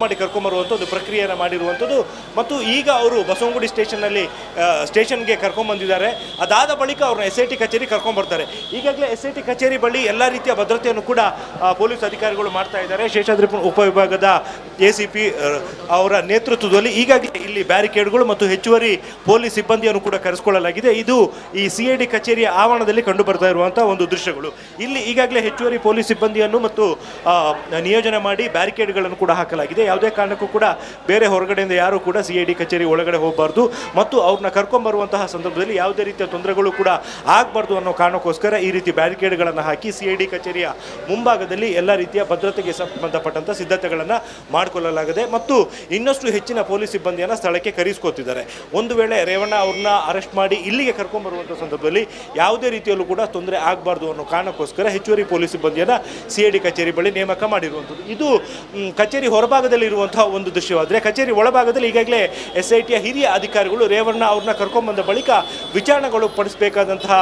ಮಾಡಿ ಕರ್ಕೊಂಬರುವಂಥ ಒಂದು ಪ್ರಕ್ರಿಯೆಯನ್ನು ಮಾಡಿರುವಂಥದ್ದು ಮತ್ತು ಈಗ ಅವರು ಬಸವನಗುಡಿ ಸ್ಟೇಷನ್ಗೆ ಕರ್ಕೊಂಡ್ಬಂದಿದ್ದಾರೆ. ಅದಾದ ಬಳಿಕ ಅವ್ರನ್ನ SIT ಕಚೇರಿ ಕರ್ಕೊಂಡ್ಬರ್ತಾರೆ. ಈಗಾಗಲೇ SIT ಕಚೇರಿ ಬಳಿ ಎಲ್ಲ ರೀತಿಯ ಭದ್ರತೆಯನ್ನು ಕೂಡ ಪೊಲೀಸ್ ಅಧಿಕಾರಿಗಳು ಮಾಡ್ತಾ ಇದ್ದಾರೆ. ಶೇಷಾದ್ರಿ ಉಪವಿಭಾಗದ ACP ಅವರ ನೇತೃತ್ವದಲ್ಲಿ ಈಗಾಗಲೇ ಇಲ್ಲಿ ಬ್ಯಾರಿಕೇಡ್ಗಳು ಮತ್ತು ಹೆಚ್ಚುವರಿ ಪೊಲೀಸ್ ಸಿಬ್ಬಂದಿಯನ್ನು ಕೂಡ ಕರೆಸಿಕೊಳ್ಳಲಾಗಿದೆ. ಇದು ಈ CID ಕಚೇರಿಯ ಆವರಣದಲ್ಲಿ ಕಂಡು ಬರ್ತಾ ಇರುವಂಥ ಒಂದು ದೃಶ್ಯಗಳು. ಇಲ್ಲಿ ಈಗಾಗಲೇ ಹೆಚ್ಚುವರಿ ಪೊಲೀಸ್ ಸಿಬ್ಬಂದಿಯನ್ನು ಮತ್ತು ನಿಯೋಜನೆ ಮಾಡಿ ಬ್ಯಾರಿಕೇಡ್ಗಳನ್ನು ಕೂಡ ಹಾಕಲಾಗಿದೆ. ಯಾವುದೇ ಕಾರಣಕ್ಕೂ ಕೂಡ ಬೇರೆ ಹೊರಗಡೆಯಿಂದ ಯಾರು ಕೂಡ CID ಕಚೇರಿ ಒಳಗಡೆ ಹೋಗಬಾರ್ದು ಮತ್ತು ಅವ್ರನ್ನ ಕರ್ಕೊಂಡ್ಬರುವಂತಹ ಸಂದರ್ಭದಲ್ಲಿ ಯಾವುದೇ ರೀತಿಯ ತೊಂದರೆಗಳು ಕೂಡ ಆಗಬಾರ್ದು ಅನ್ನೋ ಕಾರಣಕ್ಕೋಸ್ಕರ ಈ ರೀತಿ ಬ್ಯಾರಿಕೇಡ್ಗಳನ್ನು ಹಾಕಿ CID ಕಚೇರಿಯ ಮುಂಭಾಗದಲ್ಲಿ ಎಲ್ಲ ರೀತಿಯ ಭದ್ರತೆಗೆ ಸಂಬಂಧಪಟ್ಟಂಥ ಸಿದ್ಧತೆಗಳನ್ನು ಮಾಡಿಕೊಳ್ಳಲಾಗಿದೆ ಮತ್ತು ಇನ್ನಷ್ಟು ಹೆಚ್ಚಿನ ಪೊಲೀಸ್ ಸಿಬ್ಬಂದಿಯನ್ನು ಸ್ಥಳಕ್ಕೆ ಕರೆಸ್ಕೊತಿದ್ದಾರೆ. ಒಂದು ವೇಳೆ ರೇವಣ್ಣ ಅವ್ರನ್ನ ಅರೆಸ್ಟ್ ಮಾಡಿ ಇಲ್ಲಿಗೆ ಕರ್ಕೊಂಡ್ಬರುವಂಥ ಸಂದರ್ಭದಲ್ಲಿ ಯಾವುದೇ ರೀತಿಯಲ್ಲೂ ಕೂಡ ತೊಂದರೆ ಆಗಬಾರ್ದು ಅನ್ನೋ ಕಾರಣಕ್ಕೋಸ್ಕರ ಹೆಚ್ಚುವರಿ ಪೊಲೀಸ್ ಸಿಬ್ಬಂದಿಯನ್ನು CID ಕಚೇರಿ ಬಳಿ ನೇಮಕ ಮಾಡಿರುವಂಥದ್ದು. ಇದು ಕಚೇರಿ ಹೊರಭಾಗದಲ್ಲಿ ಇರುವಂತಹ ಒಂದು ದೃಶ್ಯವಾದರೆ, ಕಚೇರಿ ಒಳಭಾಗದಲ್ಲಿ ಈಗಾಗಲೇ SITಯ ಹಿರಿಯ ಅಧಿಕಾರಿಗಳು ರೇವಣ್ಣ ಅವ್ರನ್ನ ಕರ್ಕೊಂಡ್ಬಂದ ಬಳಿಕ ವಿಚಾರಣೆಗಳು ಪಡಿಸಬೇಕಾದಂತಹ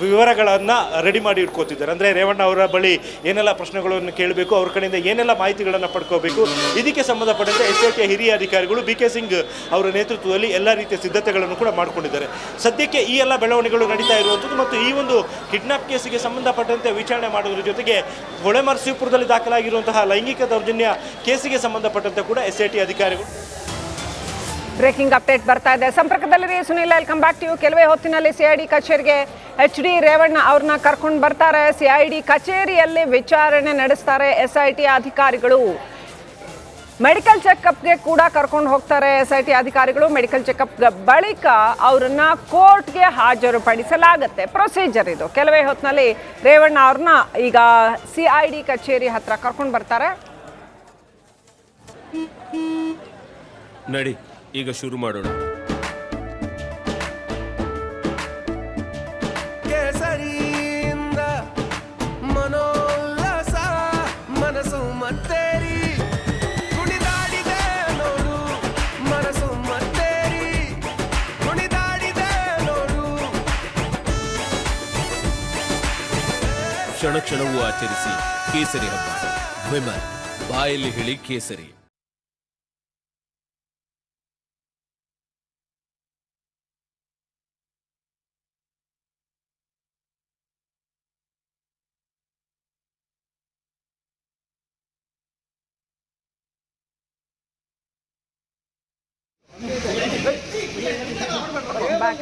ವಿವರಗಳನ್ನು ರೆಡಿ ಮಾಡಿ ಇಟ್ಕೋತಿದ್ದಾರೆ. ಅಂದರೆ ರೇವಣ್ಣ ಅವರ ಬಳಿ ಏನೆಲ್ಲ ಪ್ರಶ್ನೆಗಳನ್ನು ಕೇಳಬೇಕು, ಅವ್ರ ಕಡೆಯಿಂದ ಏನೆಲ್ಲ ಮಾಹಿತಿಗಳನ್ನು ಪಡ್ಕೋಬೇಕು, ಇದಕ್ಕೆ ಸಂಬಂಧಪಟ್ಟಂತೆ SITಯ ಹಿರಿಯ ಅಧಿಕಾರಿಗಳು BK ಸಿಂಗ್ ಅವರ ನೇತೃತ್ವದಲ್ಲಿ ಎಲ್ಲ ರೀತಿಯ ಸಿದ್ಧತೆಗಳನ್ನು ಕೂಡ ಮಾಡಿಕೊಂಡಿದ್ದಾರೆ. ಸದ್ಯಕ್ಕೆ ಈ ಎಲ್ಲ ಬೆಳವಣಿಗೆಗಳು ನಡೀತಾ ಇರುವಂಥದ್ದು ಮತ್ತು ಈ ಒಂದು ಕಿಡ್ನಾಪ್ ಕೇಸಿಗೆ ಸಂಬಂಧಪಟ್ಟಂತೆ ವಿಚಾರಣೆ ಮಾಡೋದ್ರ ಜೊತೆಗೆ ಹೊಳೆಮರಸೀಪುರದಲ್ಲಿ ದಾಖಲಾಗಿರುವಂತಹ ಲೈಂಗಿಕ ದೌರ್ಜನ್ಯ ಕೇಸಿಗೆ ಸಂಬಂಧಪಟ್ಟಂತೆ ಕೂಡ SIT ಅಧಿಕಾರಿಗಳು. ಬ್ರೇಕಿಂಗ್ ಅಪ್ಡೇಟ್ ಬರ್ತಾ ಇದೆ. ಸಂಪರ್ಕದಲ್ಲಿರಿ Sunil. Welcome back to you. ಕೆಲವೇ ಹೊತ್ತಿನಲ್ಲಿ CID ಕಚೇರಿಗೆ HD ರೇವಣ್ಣ ಅವ್ರನ್ನ ಕರ್ಕೊಂಡು ಬರ್ತಾರೆ. CID ಕಚೇರಿಯಲ್ಲಿ ವಿಚಾರಣೆ ನಡೆಸ್ತಾರೆ SIT ಅಧಿಕಾರಿಗಳು. ಮೆಡಿಕಲ್ ಚೆಕಪ್ಗೆ ಕೂಡ ಕರ್ಕೊಂಡು ಹೋಗ್ತಾರೆ SIT ಅಧಿಕಾರಿಗಳು. ಮೆಡಿಕಲ್ ಚೆಕಪ್ ಬಳಿಕ ಅವರನ್ನ ಕೋರ್ಟ್ಗೆ ಹಾಜರುಪಡಿಸಲಾಗುತ್ತೆ. ಪ್ರೊಸೀಜರ್ ಇದು. ಕೆಲವೇ ಹೊತ್ತಿನಲ್ಲಿ ರೇವಣ್ಣ ಅವ್ರನ್ನ ಈಗ CID ಕಚೇರಿ ಹತ್ರ ಕರ್ಕೊಂಡು ಬರ್ತಾರೆ. ನಡಿ, ಈಗ ಶುರು ಮಾಡೋಣ. ಕೇಸರಿಯಿಂದ ಮನೋಲ್ಲಾಸ ಮನಸ್ಸು ಮತ್ತೇರಿ ಕುಣಿದಾಡಿದೆ ನೋಡು, ಮನಸ್ಸು ಮತ್ತೇರಿ ಕುಣಿದಾಡಿದೆ ನೋಡು. ಕ್ಷಣ ಕ್ಷಣವೂ ಆಚರಿಸಿ ಕೇಸರಿ ಹಬ್ಬ. ವಿಮಲ್ ಬಾಯಲ್ಲಿ ಹೇಳಿ ಕೇಸರಿ.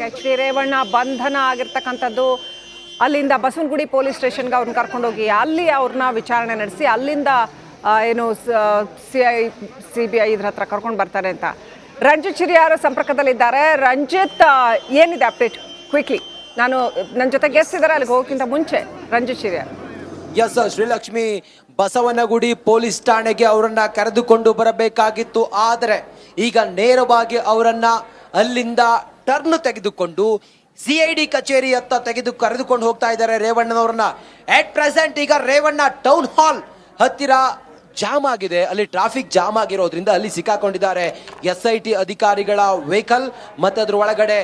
HD ರೇವಣ್ಣ ಬಂಧನ ಆಗಿರ್ತಕ್ಕಂಥದ್ದು ಅಲ್ಲಿಂದ ಬಸವನಗುಡಿ ಪೊಲೀಸ್ ಸ್ಟೇಷನ್ಗೆ ಅವ್ರನ್ನ ಕರ್ಕೊಂಡೋಗಿ ಅಲ್ಲಿ ಅವ್ರನ್ನ ವಿಚಾರಣೆ ನಡೆಸಿ ಅಲ್ಲಿಂದ ಏನು CBI ಇದ್ರ ಹತ್ರ ಕರ್ಕೊಂಡು ಬರ್ತಾರೆ ಅಂತ. ರಂಜಿತ್ ಚಿರಿಯಾರು ಸಂಪರ್ಕದಲ್ಲಿದ್ದಾರೆ. ರಂಜಿತ್, ಏನಿದೆ ಅಪ್ಡೇಟ್ ಕ್ವಿಕ್ಲಿ? ನನ್ನ ಜೊತೆ ಗೆಸ್ಟ್ ಇದ್ದಾರೆ, ಅಲ್ಲಿಗೆ ಹೋಗೋಕ್ಕಿಂತ ಮುಂಚೆ ರಂಜಿತ್ ಚಿರಿಯಾರು. ಎಸ್ ಶ್ರೀಲಕ್ಷ್ಮಿ, ಬಸವನಗುಡಿ ಪೊಲೀಸ್ ಠಾಣೆಗೆ ಅವರನ್ನ ಕರೆದುಕೊಂಡು ಬರಬೇಕಾಗಿತ್ತು. ಆದರೆ ಈಗ ನೇರವಾಗಿ ಅವರನ್ನ ಅಲ್ಲಿಂದ ಟರ್ನ್ ತೆಗೆದುಕೊಂಡು CID ಕಚೇರಿಯತ್ತ ಕರೆದುಕೊಂಡು ಹೋಗ್ತಾ ಇದ್ದಾರೆ ರೇವಣ್ಣನವರನ್ನ. ಅಟ್ ಪ್ರೆಸೆಂಟ್ ಈಗ ರೇವಣ್ಣ ಟೌನ್ ಹಾಲ್ ಹತ್ತಿರ ಜಾಮ್ ಆಗಿದೆ. ಅಲ್ಲಿ ಟ್ರಾಫಿಕ್ ಜಾಮ್ ಆಗಿರೋದ್ರಿಂದ ಅಲ್ಲಿ ಸಿಕ್ಕಾಕೊಂಡಿದ್ದಾರೆ SIT ಅಧಿಕಾರಿಗಳ ವೆಹಿಕಲ್. ಮತ್ತೆ ಅದ್ರ ಒಳಗಡೆ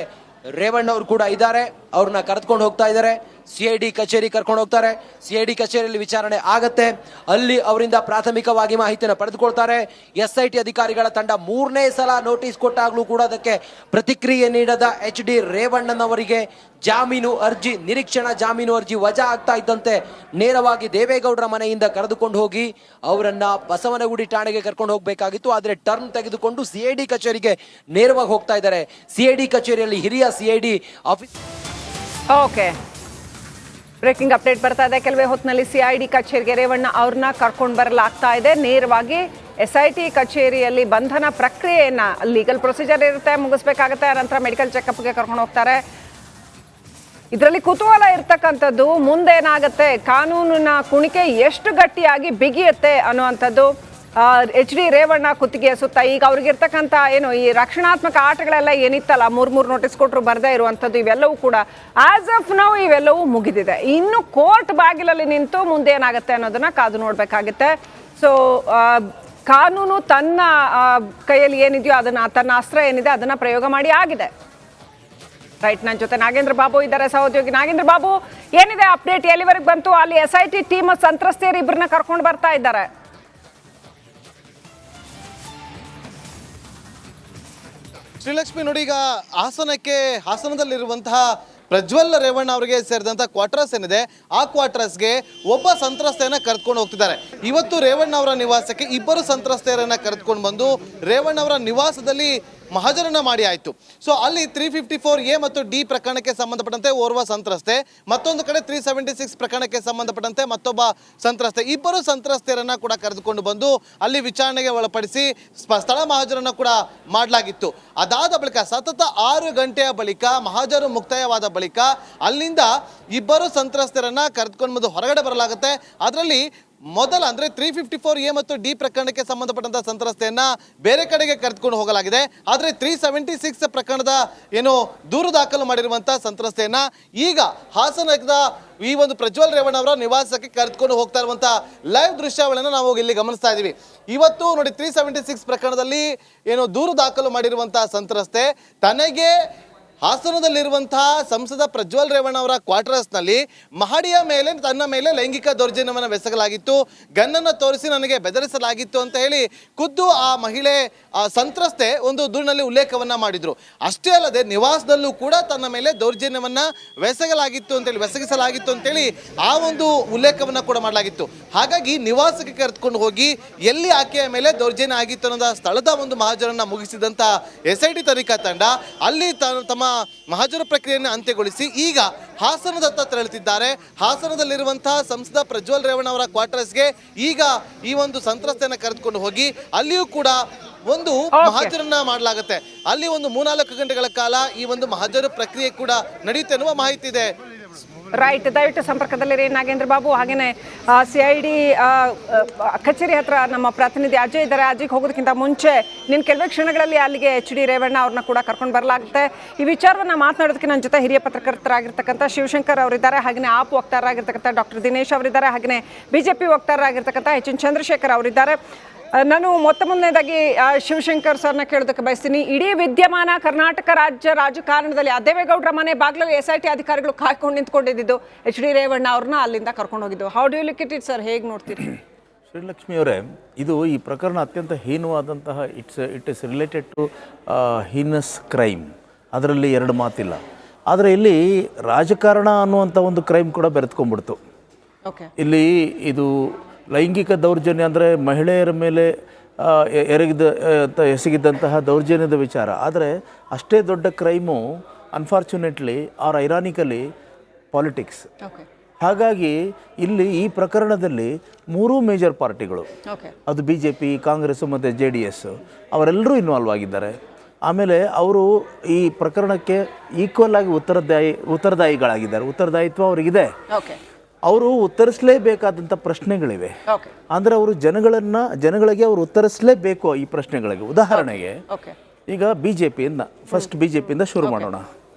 ರೇವಣ್ಣ ಅವರು ಕೂಡ ಇದ್ದಾರೆ. ಅವ್ರನ್ನ ಕರೆದುಕೊಂಡು ಹೋಗ್ತಾ ಇದ್ದಾರೆ. CID ಕಚೇರಿ ಕರ್ಕೊಂಡು ಹೋಗ್ತಾರೆ. CID ಕಚೇರಿಯಲ್ಲಿ ವಿಚಾರಣೆ ಆಗತ್ತೆ. ಅಲ್ಲಿ ಅವರಿಂದ ಪ್ರಾಥಮಿಕವಾಗಿ ಮಾಹಿತಿಯನ್ನು ಪಡೆದುಕೊಳ್ತಾರೆ. SIT ಅಧಿಕಾರಿಗಳ ತಂಡ 3ನೇ ಸಲ ನೋಟಿಸ್ ಕೊಟ್ಟಾಗ್ಲೂ ಕೂಡ ಅದಕ್ಕೆ ಪ್ರತಿಕ್ರಿಯೆ ನೀಡದ HD ರೇವಣ್ಣನವರಿಗೆ ನಿರೀಕ್ಷಣಾ ಜಾಮೀನು ಅರ್ಜಿ ವಜಾ ಆಗ್ತಾ ಇದ್ದಂತೆ ನೇರವಾಗಿ ದೇವೇಗೌಡರ ಮನೆಯಿಂದ ಕರೆದುಕೊಂಡು ಹೋಗಿ ಅವರನ್ನ ಬಸವನಗುಡಿ ಠಾಣೆಗೆ ಕರ್ಕೊಂಡು ಹೋಗಬೇಕಾಗಿತ್ತು. ಆದರೆ ಟರ್ನ್ ತೆಗೆದುಕೊಂಡು CID ಕಚೇರಿಗೆ ನೇರವಾಗಿ ಹೋಗ್ತಾ ಇದ್ದಾರೆ. CID ಕಚೇರಿಯಲ್ಲಿ ಹಿರಿಯ CID office. Okay, breaking update ಬರ್ತಾ ಇದೆ. ಕೆಲವೇ ಹೊತ್ತಿನಲ್ಲಿ CID ಕಚೇರಿಗೆ ರೇವಣ್ಣ ಅವ್ರನ್ನ ಕರ್ಕೊಂಡು ಬರಲಾಗ್ತಾ ಇದೆ. ನೇರವಾಗಿ SIT ಕಚೇರಿಯಲ್ಲಿ ಬಂಧನ ಪ್ರಕ್ರಿಯೆಯನ್ನ, ಲೀಗಲ್ ಪ್ರೊಸೀಜರ್ ಇರುತ್ತೆ, ಮುಗಿಸ್ಬೇಕಾಗತ್ತೆ. ನಂತರ ಮೆಡಿಕಲ್ ಚೆಕಪ್ಗೆ ಕರ್ಕೊಂಡು ಹೋಗ್ತಾರೆ. ಇದರಲ್ಲಿ ಕುತೂಹಲ ಇರ್ತಕ್ಕಂಥದ್ದು ಮುಂದೇನಾಗತ್ತೆ, ಕಾನೂನಿನ ಕುಣಿಕೆ ಎಷ್ಟು ಗಟ್ಟಿಯಾಗಿ ಬಿಗಿಯುತ್ತೆ ಅನ್ನುವಂಥದ್ದು. HD ರೇವಣ್ಣ ಕುತ್ತಿಗೆಯ ಸುತ್ತ ಈಗ ಅವ್ರಿಗಿರ್ತಕ್ಕಂಥ ಏನು ಈ ರಕ್ಷಣಾತ್ಮಕ ಆಟಗಳೆಲ್ಲ ಏನಿತ್ತಲ್ಲ, 3 ನೋಟಿಸ್ ಕೊಟ್ಟರು ಬರದೇ ಇರುವಂಥದ್ದು, ಇವೆಲ್ಲವೂ ಕೂಡ ಆಸ್ ಆಫ್ ನೌ ಇವೆಲ್ಲವೂ ಮುಗಿದಿದೆ. ಇನ್ನು ಕೋರ್ಟ್ ಬಾಗಿಲಲ್ಲಿ ನಿಂತು ಮುಂದೆ ಏನಾಗುತ್ತೆ ಅನ್ನೋದನ್ನ ಕಾದು ನೋಡಬೇಕಾಗುತ್ತೆ. ಸೊ ಕಾನೂನು ತನ್ನ ಕೈಯಲ್ಲಿ ಏನಿದೆಯೋ ಅದನ್ನ, ತನ್ನ ಅಸ್ತ್ರ ಏನಿದೆ ಅದನ್ನ ಪ್ರಯೋಗ ಮಾಡಿ ಆಗಿದೆ. ರೈಟ್, ನನ್ನ ಜೊತೆ ನಾಗೇಂದ್ರ ಬಾಬು ಇದ್ದಾರೆ, ಸಹೋದ್ಯೋಗಿ. ನಾಗೇಂದ್ರ ಬಾಬು, ಏನಿದೆ ಅಪ್ಡೇಟ್? ಎಲ್ಲಿವರೆಗೆ ಬಂತು? ಅಲ್ಲಿ SIT ಟೀಮ್ ಸಂತ್ರಸ್ತೆಯರು ಇಬ್ಬರನ್ನ ಕರ್ಕೊಂಡು ಬರ್ತಾ ಇದ್ದಾರೆ. ಶ್ರೀಲಕ್ಷ್ಮಿ ನೋಡಿ, ಈಗ ಹಾಸನದಲ್ಲಿರುವಂತಹ ಪ್ರಜ್ವಲ್ ರೇವಣ್ಣ ಅವರಿಗೆ ಸೇರಿದಂಥ ಕ್ವಾರ್ಟರ್ಸ್ ಏನಿದೆ, ಆ ಕ್ವಾರ್ಟರ್ಸ್ಗೆ ಒಬ್ಬ ಸಂತ್ರಸ್ತೆಯನ್ನ ಕರೆದುಕೊಂಡು ಹೋಗ್ತಿದ್ದಾರೆ. ಇವತ್ತು ರೇವಣ್ಣ ಅವರ ನಿವಾಸಕ್ಕೆ ಇಬ್ಬರು ಸಂತ್ರಸ್ತೆಯರನ್ನ ಕರೆದುಕೊಂಡು ಬಂದು ರೇವಣ್ಣ ಅವರ ನಿವಾಸದಲ್ಲಿ ಮಹಾಜರನ್ನ ಮಾಡಿ ಆಯಿತು. ಸೊ ಅಲ್ಲಿ 354A ಮತ್ತು ಡಿ ಪ್ರಕರಣಕ್ಕೆ ಸಂಬಂಧಪಟ್ಟಂತೆ ಓರ್ವ ಸಂತ್ರಸ್ತೆ, ಮತ್ತೊಂದು ಕಡೆ 376 ಪ್ರಕರಣಕ್ಕೆ ಸಂಬಂಧಪಟ್ಟಂತೆ ಮತ್ತೊಬ್ಬ ಸಂತ್ರಸ್ತೆ, ಇಬ್ಬರು ಸಂತ್ರಸ್ತೆಯರನ್ನ ಕೂಡ ಕರೆದುಕೊಂಡು ಬಂದು ಅಲ್ಲಿ ವಿಚಾರಣೆಗೆ ಒಳಪಡಿಸಿ ಸ್ಥಳ ಮಹಾಜರನ್ನ ಕೂಡ ಮಾಡಲಾಗಿತ್ತು. ಅದಾದ ಬಳಿಕ ಸತತ 6 ಗಂಟೆಯ ಬಳಿಕ ಮಹಾಜರು ಮುಕ್ತಾಯವಾದ ಬಳಿಕ ಅಲ್ಲಿಂದ ಇಬ್ಬರು ಸಂತ್ರಸ್ತೆಯರನ್ನ ಕರೆದುಕೊಂಡು ಬಂದು ಹೊರಗಡೆ ಬರಲಾಗುತ್ತೆ. ಅದರಲ್ಲಿ ಮೊದಲ ಅಂದರೆ 354A ಮತ್ತು ಡಿ ಪ್ರಕರಣಕ್ಕೆ ಸಂಬಂಧಪಟ್ಟಂತ ಸಂತ್ರಸ್ತೆಯನ್ನ ಬೇರೆ ಕಡೆಗೆ ಕರೆದುಕೊಂಡು ಹೋಗಲಾಗಿದೆ. ಆದರೆ 376 ಪ್ರಕರಣದ ಏನು ದೂರು ದಾಖಲು ಮಾಡಿರುವಂತಹ ಸಂತ್ರಸ್ತೆಯನ್ನ ಈಗ ಹಾಸನದ ಈ ಒಂದು ಪ್ರಜ್ವಲ್ ರೇವಣ್ಣ ಅವರ ನಿವಾಸಕ್ಕೆ ಕರೆದುಕೊಂಡು ಹೋಗ್ತಾ ಇರುವಂತಹ ಲೈವ್ ದೃಶ್ಯಾವಳಿಯನ್ನು ನಾವು ಇಲ್ಲಿ ಗಮನಿಸ್ತಾ ಇದ್ದೀವಿ. ಇವತ್ತು ನೋಡಿ, 376 ಪ್ರಕರಣದಲ್ಲಿ ಏನು ದೂರು ದಾಖಲು ಮಾಡಿರುವಂತಹ ಸಂತ್ರಸ್ತೆ ತನಗೆ ಹಾಸನದಲ್ಲಿರುವಂತಹ ಸಂಸದ ಪ್ರಜ್ವಲ್ ರೇವಣ್ಣ ಅವರ ಕ್ವಾರ್ಟರ್ಸ್ನಲ್ಲಿ ಮಹಡಿಯ ಮೇಲೆ ತನ್ನ ಮೇಲೆ ಲೈಂಗಿಕ ದೌರ್ಜನ್ಯವನ್ನು ಬೆಸಗಲಾಗಿತ್ತು, ಗನ್ನನ್ನು ತೋರಿಸಿ ನನಗೆ ಬೆದರಿಸಲಾಗಿತ್ತು ಅಂತ ಹೇಳಿ ಖುದ್ದು ಆ ಮಹಿಳೆ ಸಂತ್ರಸ್ತೆ ಒಂದು ದೂರಿನಲ್ಲಿ ಉಲ್ಲೇಖವನ್ನ ಮಾಡಿದ್ರು. ಅಷ್ಟೇ ಅಲ್ಲದೆ ನಿವಾಸದಲ್ಲೂ ಕೂಡ ತನ್ನ ಮೇಲೆ ದೌರ್ಜನ್ಯವನ್ನ ಬೆಸಗಿಸಲಾಗಿತ್ತು ಅಂತೇಳಿ ಆ ಒಂದು ಉಲ್ಲೇಖವನ್ನ ಕೂಡ ಮಾಡಲಾಗಿತ್ತು. ಹಾಗಾಗಿ ನಿವಾಸಕ್ಕೆ ಕರೆದುಕೊಂಡು ಹೋಗಿ ಎಲ್ಲಿ ಆಕೆಯ ಮೇಲೆ ದೌರ್ಜನ್ಯ ಆಗಿತ್ತು ಅನ್ನೋದ ಸ್ಥಳದ ಒಂದು ಮಹಾಜರನ್ನ ಮುಗಿಸಿದಂತ SIT ತನಿಖಾ ತಂಡ ಅಲ್ಲಿ ತಮ್ಮ ಮಹಾಜರ ಪ್ರಕ್ರಿಯೆಯನ್ನು ಅಂತ್ಯಗೊಳಿಸಿ ಈಗ ಹಾಸನದತ್ತ ತೆರಳುತ್ತಿದ್ದಾರೆ. ಹಾಸನದಲ್ಲಿರುವಂತಹ ಸಂಸದ ಪ್ರಜ್ವಲ್ ರೇವಣ್ಣ ಅವರ ಕ್ವಾರ್ಟರ್ಸ್ಗೆ ಈಗ ಈ ಒಂದು ಸಂತ್ರಸ್ತೆಯನ್ನು ಕರೆದುಕೊಂಡು ಹೋಗಿ ಅಲ್ಲಿಯೂ ಕೂಡ ಒಂದು ಮಹಾಜರನ್ನ ಮಾಡಲಾಗುತ್ತೆ. ಅಲ್ಲಿ ಒಂದು 3-4 ಗಂಟೆಗಳ ಕಾಲ ಈ ಒಂದು ಮಹಾಜರು ಪ್ರಕ್ರಿಯೆ ಕೂಡ ನಡೆಯುತ್ತೆ ಅನ್ನುವ ಮಾಹಿತಿ ಇದೆ. ರೈಟ್, ದಯವಿಟ್ಟು ಸಂಪರ್ಕದಲ್ಲಿರಿ ನಾಗೇಂದ್ರ ಬಾಬು. ಹಾಗೇನೆ CID ಕಚೇರಿ ಹತ್ರ ನಮ್ಮ ಪ್ರತಿನಿಧಿ ಅಜಯ್ ಇದ್ದಾರೆ. ಅಜಯ್ಗೆ ಹೋಗೋದಕ್ಕಿಂತ ಮುಂಚೆ ಕೆಲವೇ ಕ್ಷಣಗಳಲ್ಲಿ ಅಲ್ಲಿಗೆ HD ರೇವಣ್ಣ ಅವ್ರನ್ನ ಕೂಡ ಕರ್ಕೊಂಡು ಬರಲಾಗುತ್ತೆ. ಈ ವಿಚಾರವನ್ನ ಮಾತನಾಡೋದಕ್ಕೆ ನನ್ನ ಜೊತೆ ಹಿರಿಯ ಪತ್ರಕರ್ತರಾಗಿರ್ತಕ್ಕಂಥ ಶಿವಶಂಕರ್ ಅವರಿದ್ದಾರೆ, ಹಾಗೆಯೇ ಆಪ್ ವಕ್ತಾರರಾಗಿರ್ತಕ್ಕಂಥ ಡಾಕ್ಟರ್ ದಿನೇಶ್ ಅವರಿದ್ದಾರೆ, ಹಾಗೆಯೇ BJP ವಕ್ತಾರರಾಗಿರ್ತಕ್ಕಂಥ HN ಚಂದ್ರಶೇಖರ್ ಅವರಿದ್ದಾರೆ. ನಾನು ಮೊದಲನೇದಾಗಿ ಶಿವಶಂಕರ್ ಸರ್ನ ಕೇಳೋದಕ್ಕೆ ಬಯಸ್ತೀನಿ. ಇಡೀ ವಿದ್ಯಮಾನ ಕರ್ನಾಟಕ ರಾಜ್ಯ ರಾಜಕಾರಣದಲ್ಲಿ ದೇವೇಗೌಡರ ಮನೆ ಬಾಗಿಲಲ್ಲಿ SIT ಅಧಿಕಾರಿಗಳು ಕಾಯ್ಕೊಂಡು ನಿಂತ್ಕೊಂಡಿದ್ದು HD ರೇವಣ್ಣ ಅವ್ರನ್ನ ಅಲ್ಲಿಂದ ಕರ್ಕೊಂಡು ಹೋಗಿದ್ದು. How do you look it sir, ಹೇಗೆ ನೋಡ್ತೀರಿ? ಶ್ರೀಲಕ್ಷ್ಮಿ ಅವರೇ, ಇದು ಈ ಪ್ರಕರಣ ಅತ್ಯಂತ ಹೀನವಾದಂತಹ it is related to heinous crime, ಅದರಲ್ಲಿ ಎರಡು ಮಾತಿಲ್ಲ. ಆದರೆ ಇಲ್ಲಿ ರಾಜಕಾರಣ ಅನ್ನುವಂಥ ಒಂದು ಕ್ರೈಮ್ ಕೂಡ ಬೆರೆತ್ಕೊಂಡ್ಬಿಡ್ತು. ಇಲ್ಲಿ ಇದು ಲೈಂಗಿಕ ದೌರ್ಜನ್ಯ ಅಂದರೆ ಮಹಿಳೆಯರ ಮೇಲೆ ಎಸಗಿದಂತಹ ದೌರ್ಜನ್ಯದ ವಿಚಾರ. ಆದರೆ ಅಷ್ಟೇ ದೊಡ್ಡ ಕ್ರೈಮು ಅನ್ಫಾರ್ಚುನೇಟ್ಲಿ ಆರ್ ಐರಾನಿಕಲಿ ಪಾಲಿಟಿಕ್ಸ್. ಹಾಗಾಗಿ ಇಲ್ಲಿ ಈ ಪ್ರಕರಣದಲ್ಲಿ 3 ಮೇಜರ್ ಪಾರ್ಟಿಗಳು, ಅದು BJP, ಕಾಂಗ್ರೆಸ್ ಮತ್ತು JDS ಅವರೆಲ್ಲರೂ ಇನ್ವಾಲ್ವ್ ಆಗಿದ್ದಾರೆ. ಆಮೇಲೆ ಅವರು ಈ ಪ್ರಕರಣಕ್ಕೆ ಈಕ್ವಲ್ ಆಗಿ ಉತ್ತರದಾಯಿಗಳಾಗಿದ್ದಾರೆ. ಉತ್ತರದಾಯಿತ್ವ ಅವರಿಗಿದೆ. ಅವರು ಉತ್ತರಿಸಲೇಬೇಕಾದಂಥ ಪ್ರಶ್ನೆಗಳಿವೆ. ಅಂದರೆ ಅವರು ಜನಗಳಿಗೆ ಅವರು ಉತ್ತರಿಸಲೇಬೇಕು ಈ ಪ್ರಶ್ನೆಗಳಿಗೆ. ಉದಾಹರಣೆಗೆ ಈಗ BJPಯಿಂದ ಶುರು ಮಾಡೋಣ.